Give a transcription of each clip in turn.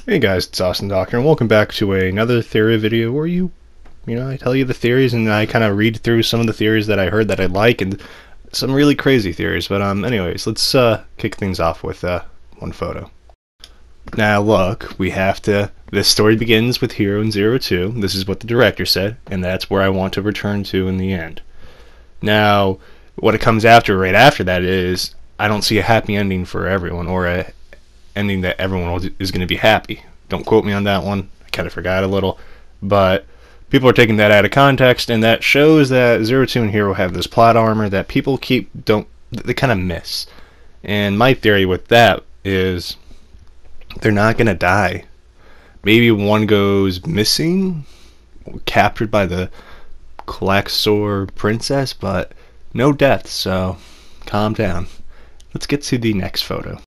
Hey guys, it's Austin Doctor, and welcome back to another theory video where I tell you the theories and I kind of read through some of the theories that I heard that I like and some really crazy theories. But anyways, let's kick things off with one photo. Now look, this story begins with Hiro and 02. This is what the director said, and that's where I want to return to in the end. Now, what it comes after, right after that, is I don't see a happy ending for everyone, or a ending that everyone is going to be happy. Don't quote me on that one. I kind of forgot a little. But people are taking that out of context, and that shows that 02 and Hiro have this plot armor that people they kind of miss. And my theory with that is they're not going to die. Maybe one goes missing, captured by the Klaxor princess, but no deaths, so calm down. Let's get to the next photo.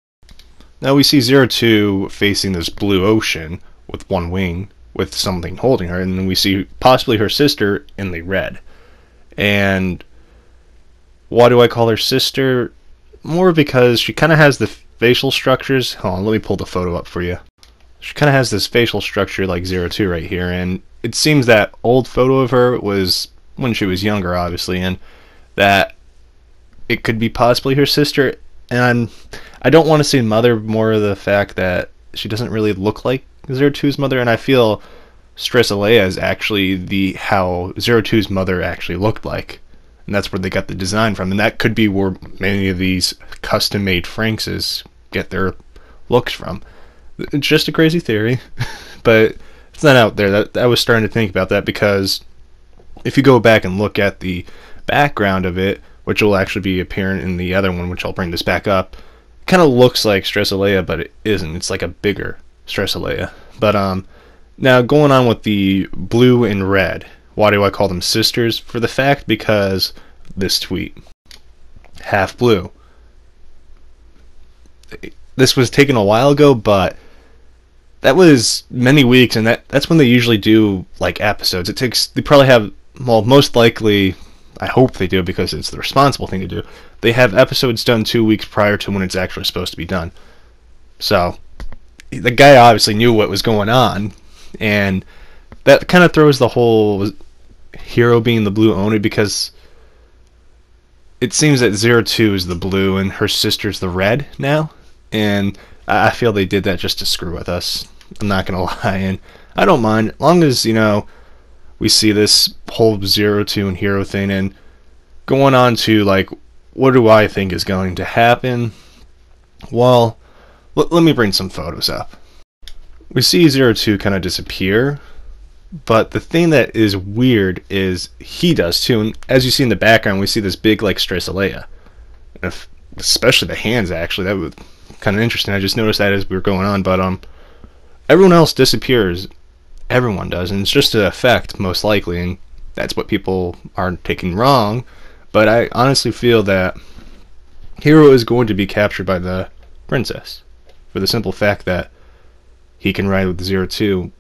Now we see 02 facing this blue ocean with one wing, with something holding her, and then we see possibly her sister in the red. And why do I call her sister? More because she kind of has the facial structures. Hold on, let me pull the photo up for you. She kind of has this facial structure like 02 right here, and it seems that old photo of her was when she was younger, obviously, and that it could be possibly her sister. And I don't want to say mother, more of the fact that she doesn't really look like 02's mother, and I feel Stressalea is actually how 02's mother actually looked like. And that's where they got the design from, and that could be where many of these custom-made Franxxes get their looks from. It's just a crazy theory, but it's not out there. I was starting to think about that, because if you go back and look at the background of it, which will actually be apparent in the other one, which I'll bring this back up, it kind of looks like Stressalea, but it isn't. It's like a bigger Stressalea. But now going on with the blue and red, why do I call them sisters? For the fact because this tweet, half blue. This was taken a while ago, but that was many weeks, and that's when they usually do like episodes. They probably have, well, most likely, I hope they do, because it's the responsible thing to do. They have episodes done 2 weeks prior to when it's actually supposed to be done. So the guy obviously knew what was going on, and that kind of throws the whole Hiro being the blue only, because it seems that 02 is the blue and her sister's the red now, and I feel they did that just to screw with us. I'm not gonna lie, and I don't mind, as long as, we see this whole 02 and Hiro thing. And going on to, like, what do I think is going to happen? Well, let me bring some photos up. We see 02 kind of disappear, but the thing that is weird is he does too. And as you see in the background, we see this big, like, Stressalea. Especially the hands, actually. That was kind of interesting. I just noticed that as we were going on. But everyone else disappears. Everyone does, and it's just an effect, most likely, and that's what people are taking wrong. But I honestly feel that Hiro is going to be captured by the princess, for the simple fact that he can ride with 02.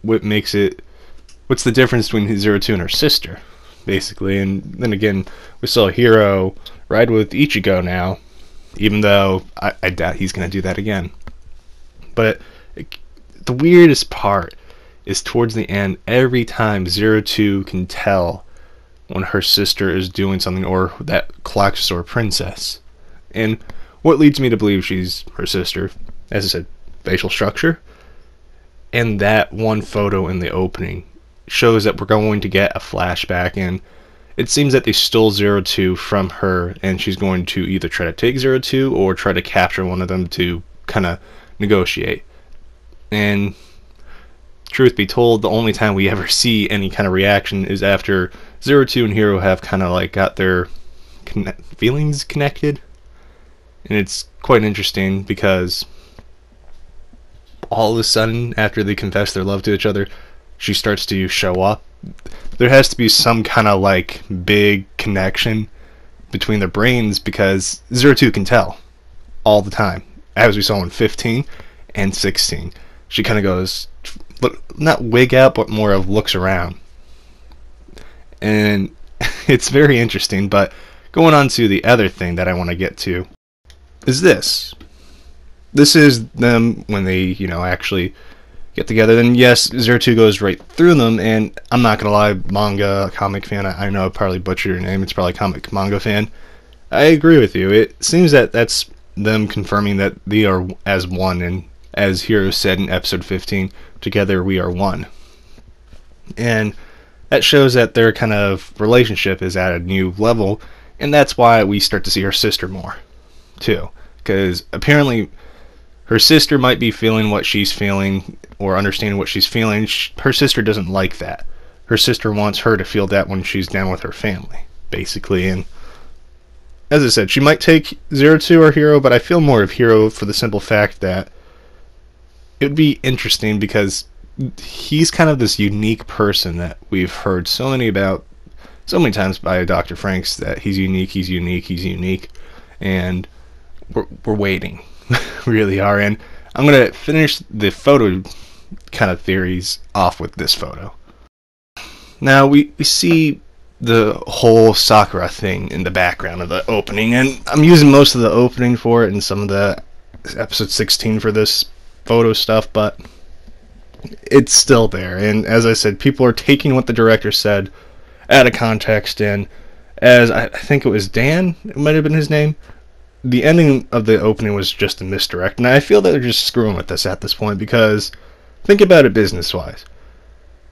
What's the difference between 02 and her sister, basically? And then again, we saw Hiro ride with Ichigo now, even though I doubt he's going to do that again. But the weirdest part is towards the end, every time 02 can tell when her sister is doing something, or that Klaxor princess. And what leads me to believe she's her sister, as I said, facial structure. And that one photo in the opening shows that we're going to get a flashback, and it seems that they stole 02 from her, and she's going to either try to take 02 or try to capture one of them to kind of negotiate. And truth be told, the only time we ever see any kind of reaction is after 02 and Hiro have kind of like got their feelings connected. And it's quite interesting, because all of a sudden, after they confess their love to each other, she starts to show up. There has to be some kind of like big connection between their brains, because 02 can tell all the time, as we saw in 15 and 16. She kind of goes, not wig out, but more of looks around. And it's very interesting. But going on to the other thing that I want to get to is this. this is them when they, actually get together. Then yes, 02 goes right through them, and I'm not gonna lie, manga, comic fan, I know I probably butchered your name, it's probably comic manga fan. I agree with you. It seems that that's them confirming that they are as one, and as Hiro said in episode 15, together we are one. And that shows that their kind of relationship is at a new level, and that's why we start to see her sister more, too. Because apparently her sister might be feeling what she's feeling, or understanding what she's feeling. Her sister doesn't like that. Her sister wants her to feel that when she's down with her family, basically. And as I said, she might take 02 or Hiro, but I feel more of Hiro for the simple fact that it would be interesting because he's kind of this unique person that we've heard so many times by Dr. Franxx, that he's unique, and we're waiting. We really are. And I'm going to finish the photo kind of theories off with this photo. Now we see the whole Sakura thing in the background of the opening, and I'm using most of the opening for it and some of the episode 16 for this photo stuff, but it's still there. And as I said, people are taking what the director said out of context, and as I think it was Dan, it might have been his name, the ending of the opening was just a misdirect, and I feel that they're just screwing with us at this point, because think about it business-wise.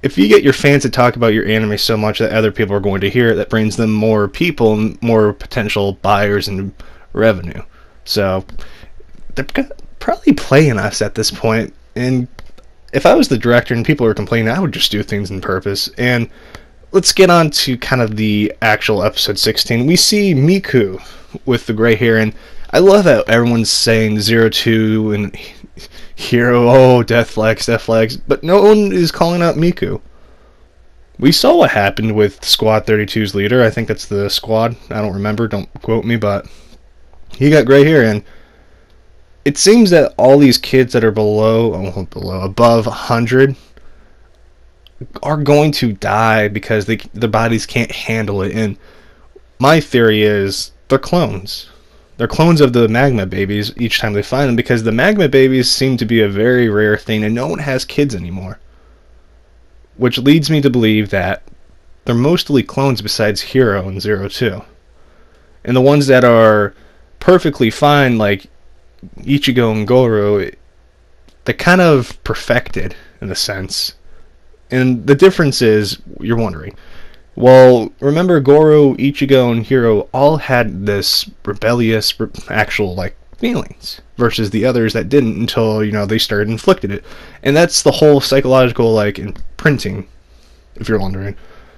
If you get your fans to talk about your anime so much that other people are going to hear it, that brings them more people and more potential buyers and revenue. So they're probably playing us at this point. And if I was the director and people were complaining, I would just do things on purpose. And let's get on to kind of the actual episode 16. We see Miku with the gray hair, and I love how everyone's saying 02 and Hiro, oh, death flags, but no one is calling out Miku. We saw what happened with Squad 32's leader. I think that's the squad. I don't remember, don't quote me, but he got gray hair, and it seems that all these kids that are above 100 are going to die because their bodies can't handle it. And my theory is they're clones. They're clones of the magma babies each time they find them, because the magma babies seem to be a very rare thing and no one has kids anymore. Which leads me to believe that they're mostly clones besides Hiro and 02. And the ones that are perfectly fine, like Ichigo and Goro, they're kind of perfected in a sense. And the difference is, you're wondering, well, remember Goro, Ichigo, and Hiro all had this rebellious, actual, feelings, versus the others that didn't until, they started inflicted it. And that's the whole psychological, imprinting, if you're wondering.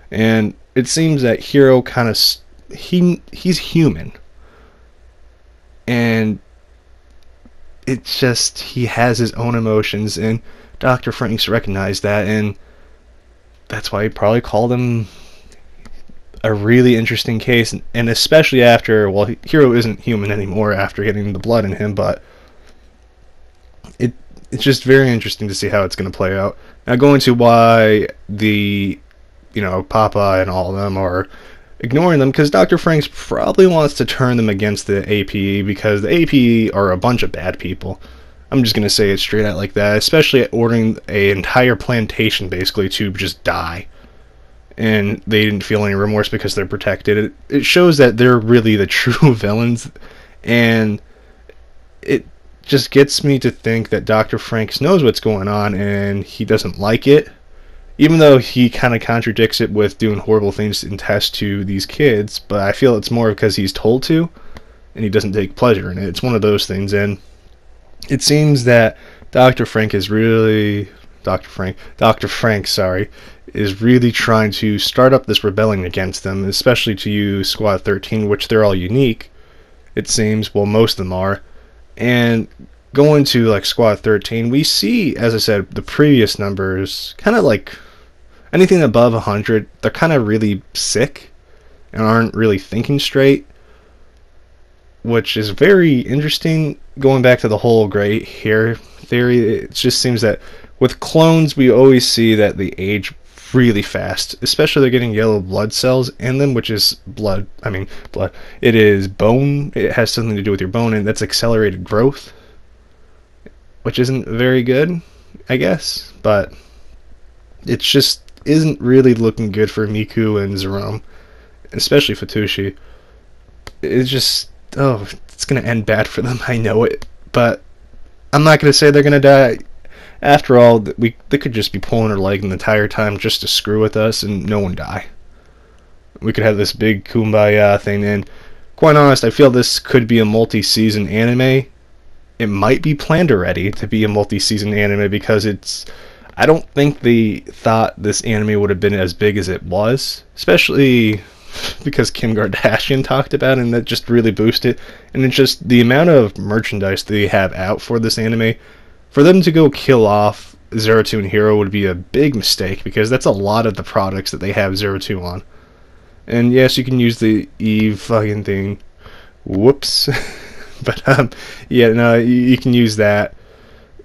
And it seems that Hiro kind of, he's human. And it's just, he has his own emotions, and Dr. Franxx recognized that, and that's why he probably called him a really interesting case, and especially after, well, Hiro isn't human anymore after getting the blood in him, but it's just very interesting to see how it's going to play out. Now, going to why the, Papa and all of them are ignoring them, because Dr. Franxx probably wants to turn them against the APE, because the APE are a bunch of bad people. I'm just going to say it straight out like that, especially ordering an entire plantation, basically, to just die. And they didn't feel any remorse because they're protected. It shows that they're really the true villains, and it just gets me to think that Dr. Franxx knows what's going on, and he doesn't like it, even though he kind of contradicts it with doing horrible things in tests to these kids. But I feel it's more because he's told to, and he doesn't take pleasure in it. It's one of those things, and it seems that Dr. Franxx is really trying to start up this rebellion against them, especially to you, Squad 13, which they're all unique, it seems. Well, most of them are. And going to, Squad 13, we see, as I said, the previous numbers, kind of anything above 100, they're kind of really sick and aren't really thinking straight, which is very interesting. Going back to the whole gray hair theory, it just seems that with clones, we always see that they age really fast, especially they're getting yellow blood cells in them, which is blood. It is bone. It has something to do with your bone, and that's accelerated growth. which isn't very good, I guess, but it just isn't really looking good for Miku and Zerome, especially Fatushi. It's just, oh, it's gonna end bad for them, I know it, but I'm not gonna say they're gonna die. After all, they could just be pulling her leg the entire time just to screw with us and no one die. We could have this big kumbaya thing, and quite honest, I feel this could be a multi-season anime. It might be planned already to be a multi-season anime because I don't think they thought this anime would have been as big as it was, especially because Kim Kardashian talked about it, and that just really boosted it. And it's just the amount of merchandise they have out for this anime. For them to go kill off Zero Two and Hiro would be a big mistake because that's a lot of the products that they have Zero Two on. And yes, you can use the Eve fucking thing. Whoops. But yeah, no, you can use that.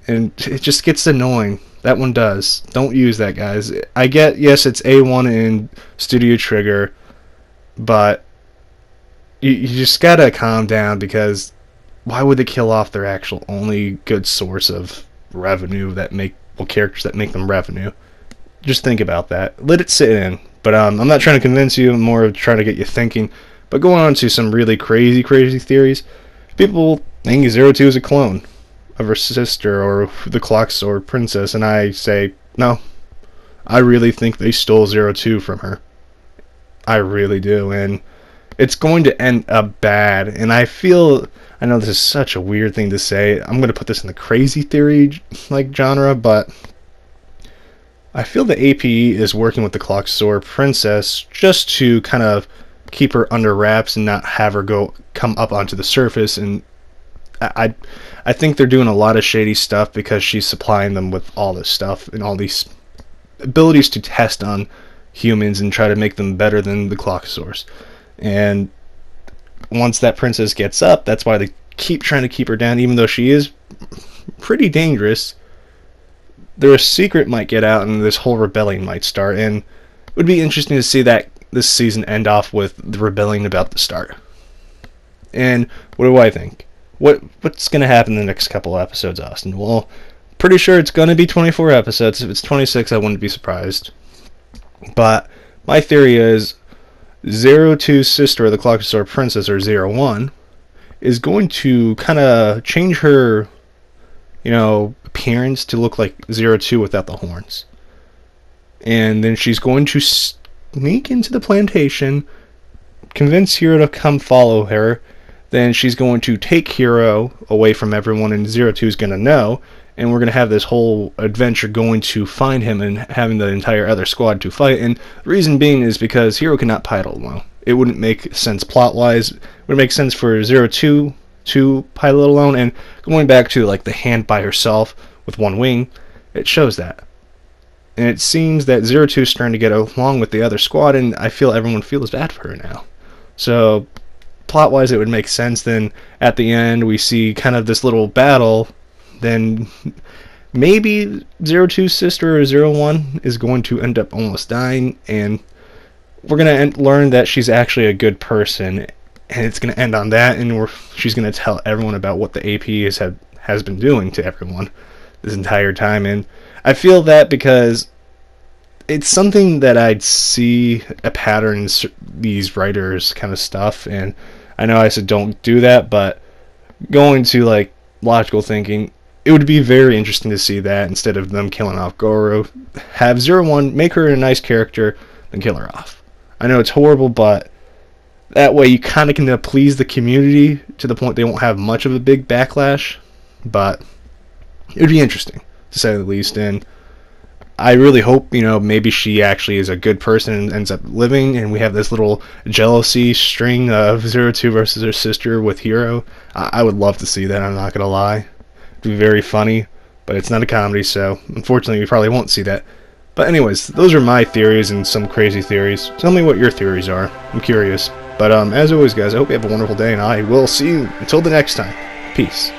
And it just gets annoying. That one does. Don't use that, guys. I get, yes, it's A1 in Studio Trigger, but you just gotta calm down because why would they kill off their actual only good source of revenue characters that make them revenue? Just think about that. Let it sit in. But I'm not trying to convince you, I'm more trying to get you thinking. But going on to some really crazy theories. People think Zero Two is a clone of her sister or the Clock Sword Princess, and I say, no. I really think they stole Zero Two from her. I really do, and it's going to end up bad. And I know this is such a weird thing to say. I'm going to put this in the crazy theory genre, but I feel the APE is working with the Clock Sword Princess just to kind of keep her under wraps and not have her come up onto the surface. And I think they're doing a lot of shady stuff because she's supplying them with all this stuff and all these abilities to test on humans and try to make them better than the Clock Source. And once that princess gets up, that's why they keep trying to keep her down, even though she is pretty dangerous. Their secret might get out and this whole rebellion might start, and it would be interesting to see that this season end off with the rebellion about to start. And what do I think? What's going to happen in the next couple of episodes, Austin? Well, pretty sure it's going to be 24 episodes. If it's 26, I wouldn't be surprised. But my theory is Zero Two's sister, the Clock Sword Princess, or 01, is going to kind of change her, appearance to look like Zero Two without the horns. And then she's going to sneak into the plantation, convince Hiro to come follow her. Then she's going to take Hiro away from everyone, and Zero Two is going to know. And we're going to have this whole adventure going to find him and having the entire other squad to fight. And the reason being is because Hiro cannot pilot alone. It wouldn't make sense plot-wise. It would make sense for Zero Two to pilot alone. And going back to the hand by herself with one wing, it shows that. And it seems that Zero Two is starting to get along with the other squad, and I feel everyone feels bad for her now. So plot-wise, it would make sense. Then at the end, we see kind of this little battle. Then maybe Zero Two's sister or 01 is going to end up almost dying, and we're going to learn that she's actually a good person, and it's going to end on that, and she's going to tell everyone about what the AP has been doing to everyone this entire time. And I feel that because it's something that I'd see a pattern in these writers kind of stuff, and I know I said don't do that, but going to logical thinking, it would be very interesting to see that instead of them killing off Goro, have 01 make her a nice character, then kill her off. I know it's horrible, but that way you kind of can please the community to the point they won't have much of a big backlash. But it would be interesting, to say the least. And I really hope, maybe she actually is a good person and ends up living, and we have this little jealousy string of 02 versus her sister with Hiro. I would love to see that, I'm not going to lie. It'd be very funny, but it's not a comedy, so unfortunately we probably won't see that. But anyways, those are my theories and some crazy theories. Tell me what your theories are. I'm curious. But as always, guys, I hope you have a wonderful day, and I will see you until the next time. Peace.